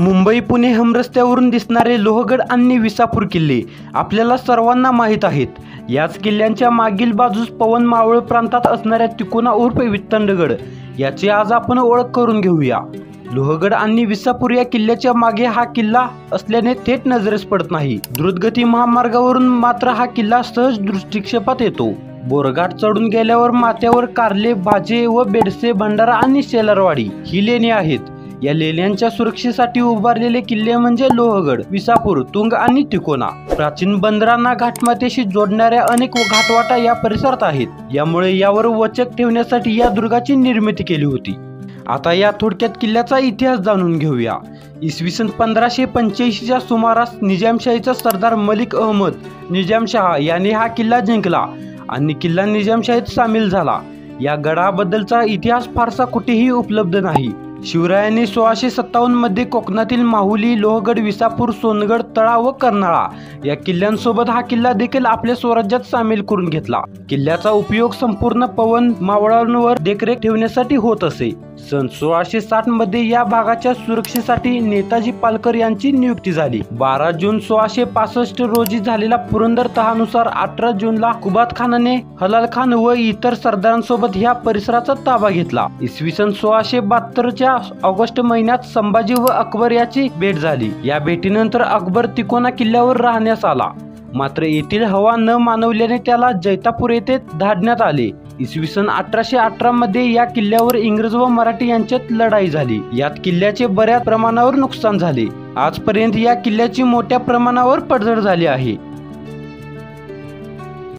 मुंबई पुणे हमरस्त्यावरून दिसणारे लोहगड आणि विसापूर किल्ले आपल्याला सर्वांना माहीत आहेत। याच किल्ल्यांच्या मागील बाजूस पवन मावळ प्रांतात असणाऱ्या तिकोना उर्फ वित्तंडगड याची आज आपण ओळख करून घेऊया। लोहगड आणि विसापूर या किल्ल्याच्या मागे हा किल्ला असल्याने थेट नजरेस पडत नाही। द्रुतगती महामार्गावरून मात्र हा किल्ला सहज दृष्टिक्षेपात येतो। बोरघाट चढून गेल्यावर माथ्यावर कारले, भाजे व बेडसे, भंडारा आणि शेलारवाडी ही लेणी आहेत। या लेण्यांच्या सुरक्षेसाठी उभारलेले किल्ले म्हणजे लोहगड, विसापूर, तुंग आणि तिकोना। प्राचीन बंदरांना घाटमाथ्याशी जोडणाऱ्या अनेक घाटवाटा या परिसरात आहेत। यामुळे यावर वचक ठेवण्यासाठी या दुर्गाची निर्मिती केली होती। आता या थोडक्यात किल्ल्याचा इतिहास जाणून घेऊया। इसवी सन 1585च्या सुमारास निजामशाहीचा सरदार मलिक अहमद निजामशाह याने हा किल्ला जिंकला आणि किल्ला निजामशाहीत सामील झाला। या गडाबद्दलचा इतिहास फारसा कुठेही उपलब्ध नाही। शिवरायांनी 1657 मध्ये कोकणातील माहुली, लोहगड, विसापूर, सोनगड, तळा व कर्नाळा या किल्ल्यांसोबत हा किल्ला देखील आपल्या स्वराज्यात सामील करून घेतला। किल्ल्याचा उपयोग संपूर्ण पवन मावळांवर देखरेख ठेवण्यासाठी होत असे। सन 1660 मध्ये या भागाच्या सुरक्षेसाठी नेताजी पालकर यांची नियुक्ती झाली। 12 जून 1665 रोजी झालेल्या पुरंदर तहानुसार 18 जूनला कुबात खानाने हलाल खान व इतर सरदारांसोबत ह्या परिसराचा ताबा घेतला। इसवी सन 1672च्या ऑगस्ट महिन्यात संभाजी व अकबर याची भेट झाली। या भेटीनंतर अकबर तिकोना किल्ल्यावर राहण्यास आला, मात्र येथील हवा न मानवल्याने त्याला जैतापूर येथे धाडण्यात आले। इसवी सन 1818 मध्ये या किल्ल्यावर इंग्रज व मराठी यांच्यात लढाई झाली। यात किल्ल्याचे बऱ्याच प्रमाणावर नुकसान झाले। आजपर्यंत या किल्ल्याची मोठ्या प्रमाणावर पडझड झाली आहे।